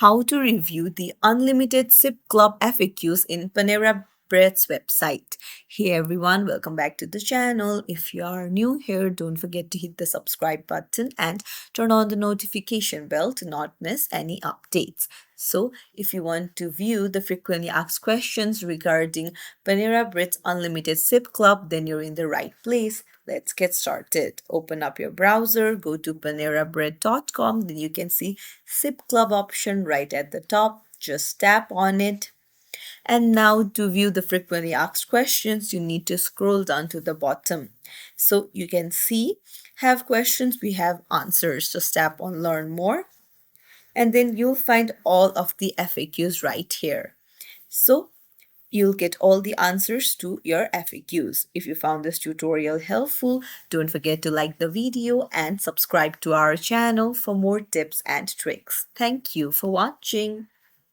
how to review the unlimited Sip Club FAQs in Panera Bread's website. Hey everyone, welcome back to the channel. If you are new here, don't forget to hit the subscribe button and turn on the notification bell to not miss any updates. So, if you want to view the frequently asked questions regarding Panera Bread's Unlimited Sip Club, then you're in the right place. Let's get started. Open up your browser, go to panerabread.com, then you can see Sip Club option right at the top. Just tap on it. And now to view the frequently asked questions, you need to scroll down to the bottom. So you can see have questions, we have answers. Just tap on learn more and then you'll find all of the FAQs right here. So you'll get all the answers to your FAQs. If you found this tutorial helpful, don't forget to like the video and subscribe to our channel for more tips and tricks. Thank you for watching.